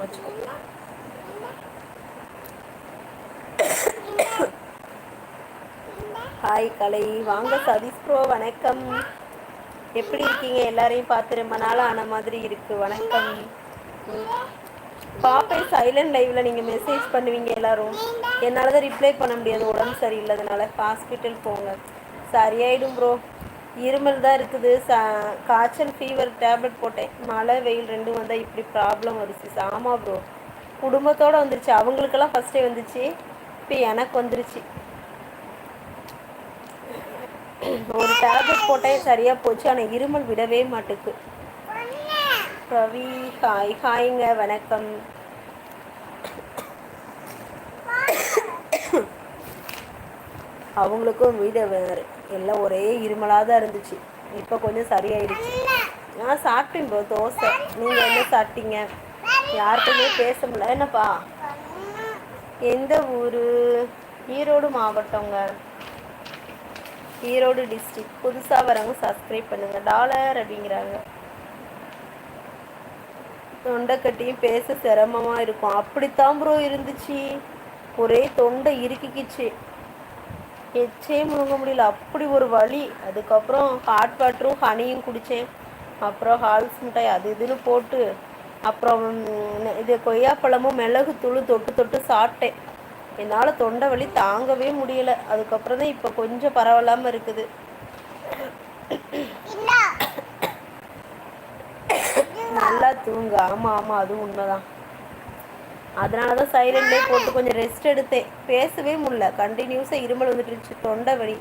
வச்சுக்கோ. ஹாய் கலை, வாங்க சதீஷ் ப்ரோ, வணக்கம். எப்படி இருக்கீங்க? எல்லாரையும் பார்த்து ரொம்ப நாள் ஆன மாதிரி இருக்கு. வணக்கம். பாப்பேன் சைலண்ட் லைவ்ல நீங்கள் மெசேஜ் பண்ணுவீங்க எல்லாரும். என்னால் தான் ரிப்ளை பண்ண முடியாது, உடம்பு சரியில்லைதுனால. ஹாஸ்பிட்டல் போங்க, சரியாயிடும் ப்ரோ. இருமல் தான் இருக்குது, காய்ச்சல் ஃபீவர் டேப்லெட் போட்டேன். மழை வெயில் ரெண்டும் வந்தால் இப்படி ப்ராப்ளம் வருது. ஆமாம் ப்ரோ, குடும்பத்தோடு வந்துருச்சு. அவங்களுக்கெல்லாம் ஃபஸ்ட்டே வந்துச்சு, இப்போ எனக்கு வந்துருச்சு. ஒரு டேப்லெட் போட்டேன், சரியாக போச்சு. ஆனால் இருமல் விடவே மாட்டுக்கு. ரவி ஹாய். ஹாய்ங்க, வணக்கம். அவங்களுக்கும் வீடு வேறு எல்லாம் ஒரே இருமலாக தான் இருந்துச்சு. இப்போ கொஞ்சம் சரியாயிடுச்சு. நான் சாப்பிட்டேன் ப்ரோ, தோசை. நீங்கள் என்ன சாப்பிட்டீங்க? யார்கிட்டையுமே பேச முடியல. என்னப்பா? எந்த ஊர்? ஈரோடு மாவட்டங்க, ஈரோடு டிஸ்ட்ரிக்ட். புதுசாக வரவங்க சப்ஸ்கிரைப் பண்ணுங்கள். டாலர் அப்படிங்கிறாங்க. தொண்டை கட்டியும் பேச சிரமமாக இருக்கும். அப்படித்தான் ப்ரோ இருந்துச்சு, ஒரே தொண்டை இறுக்கிக்கிச்சு, எச்சே முழுங்க முடியல, அப்படி ஒரு வலி. அதுக்கப்புறம் ஹாட் வாட்டரும் ஹனியும் குடித்தேன். அப்புறம் ஹால்ஸ் மிட்டாய் அது இதுன்னு போட்டு, அப்புறம் இது கொய்யாப்பழமும் மிளகுத்தூளும் தொட்டு தொட்டு சாப்பிட்டேன். என்னால் தொண்டை வலி தாங்கவே முடியலை. அதுக்கப்புறம் தான் இப்போ கொஞ்சம் பரவாயில்லாமல் இருக்குது. நல்லா தூங்க. ஆமாம் ஆமாம், அதுவும் உண்மைதான். அதனால தான் சைலண்ட்லேயே போட்டு கொஞ்சம் ரெஸ்ட் எடுத்தேன். பேசவே முடியல, கண்டினியூஸாக இருமல் வந்துட்டு இருந்துச்சு, தொண்டை வலி.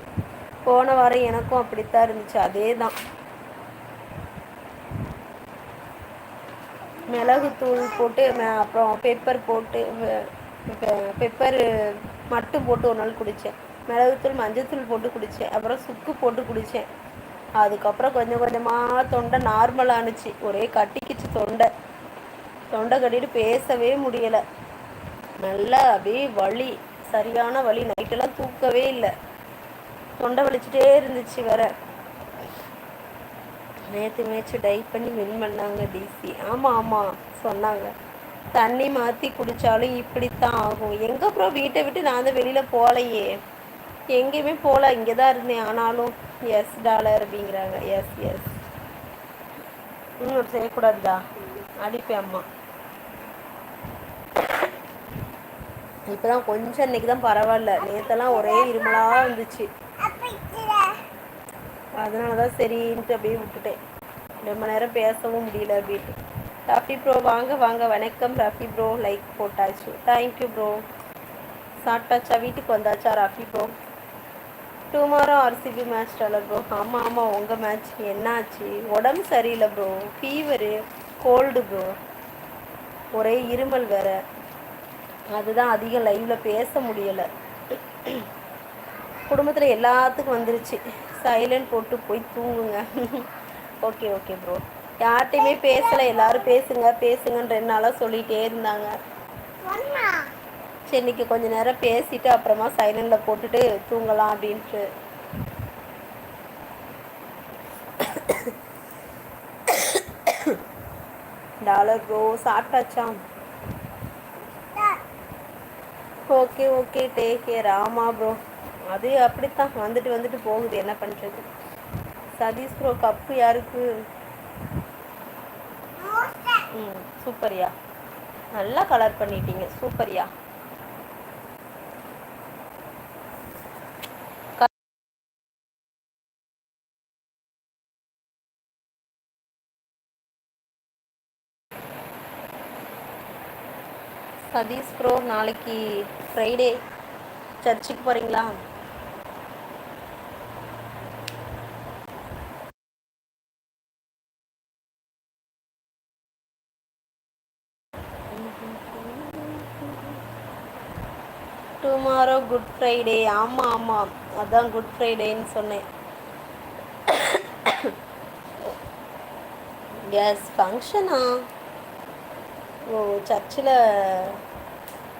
போன வாரம் எனக்கும் அப்படித்தான் இருந்துச்சு. அதே தான். மிளகுத்தூள் போட்டு அப்புறம் பெப்பர் போட்டு, பெப்பர் மட்டும் போட்டு ஒரு நாள் குடித்தேன். மிளகுத்தூள் மஞ்சத்தூள் போட்டு குடித்தேன். அப்புறம் சுக்கு போட்டு குடித்தேன். அதுக்கப்புறம் கொஞ்சம் கொஞ்சமாக தொண்டை நார்மல் ஆணுச்சு. ஒரே கட்டிக்கிச்சு தொண்டை. தொண்டை கட்டிட்டு பேசவே முடியலை. நல்லா அப்படியே வலி, சரியான வலி. நைட்டெல்லாம் தூக்கவே இல்லை, தொண்டை வலிச்சுட்டே இருந்துச்சு வேற. நேற்று மேட்ச்சு டை பண்ணி வின் பண்ணாங்க டிசி. ஆமாம் ஆமாம் சொன்னாங்க. தண்ணி மாற்றி குடித்தாலும் இப்படித்தான் ஆகும். எங்கே அப்புறம் வீட்டை விட்டு நான் தான் வெளியில் போகலையே, எங்கேயுமே போகல, இங்கே தான் இருந்தேன். ஆனாலும் எஸ் டாலர் அப்படிங்கிறாங்க. எஸ் எஸ். இன்னும் செய்யக்கூடாதுதா, அடிப்பேன் அம்மா. இப்போ தான் கொஞ்சம் இன்றைக்கி தான் பரவாயில்ல. நேற்றெல்லாம் ஒரே இருமலாக இருந்துச்சு. அதனால தான் சரின்ட்டு அப்படியே விட்டுட்டேன். ரொம்ப நேரம் பேசவும் முடியல அப்படின்ட்டு. ரஃபி ப்ரோ வாங்க வாங்க, வணக்கம் ரஃபி ப்ரோ. லைக் போட்டாச்சு, தேங்க்யூ ப்ரோ. சாப்பிட்டாச்சா? வீட்டுக்கு வந்தாச்சா Rafi bro? Tomorrow RCB match dollar bro. ஆமாம் ஆமாம், உங்கள் மேட்ச் என்னாச்சு? உடம்பு சரியில்லை ப்ரோ, ஃபீவரு, கோல்டு ப்ரோ, ஒரே இருமல் வேறு. அதுதான் அதிகம் லைவில் பேச முடியலை. குடும்பத்தில் எல்லாத்துக்கும் வந்துருச்சு. சைலண்ட் போட்டு போய் தூங்குங்க. Okay okay bro. யார்கிட்டையுமே பேசலை, எல்லோரும் பேசுங்க பேசுங்கன்னு 2 நாளாக சொல்லிகிட்டே இருந்தாங்க. சரி, இன்றைக்கி கொஞ்சம் நேரம் பேசிவிட்டு அப்புறமா சைலண்டில் போட்டுட்டு தூங்கலாம் அப்படின்ட்டு. டாலர் ப்ரோ சாப்பிட்டாச்சா? Okay okay, take care. ஆமாம் ப்ரோ, அது அப்படித்தான் வந்துட்டு வந்துட்டு போகுது, என்ன பண்ணுறது. சதீஷ் ப்ரோ கப்பு யாருக்கு? சூப்பர்யா, நல்லா கலர் பண்ணிட்டீங்க, சூப்பர்யா. சதீஷ் ப்ரோ நாளைக்கு ஃப்ரைடே சர்ச்சுக்கு போகிறீங்களா? Tomorrow good Friday. ஆமாம் ஆமாம், அதான் குட் ஃப்ரைடேன்னு சொன்னேன். எஸ், ஃபங்க்ஷனா? ஓ, சர்ச்சில்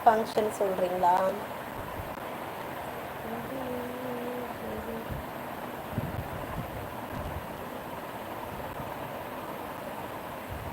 ஃபங்க்ஷன் சொல்கிறீங்களா?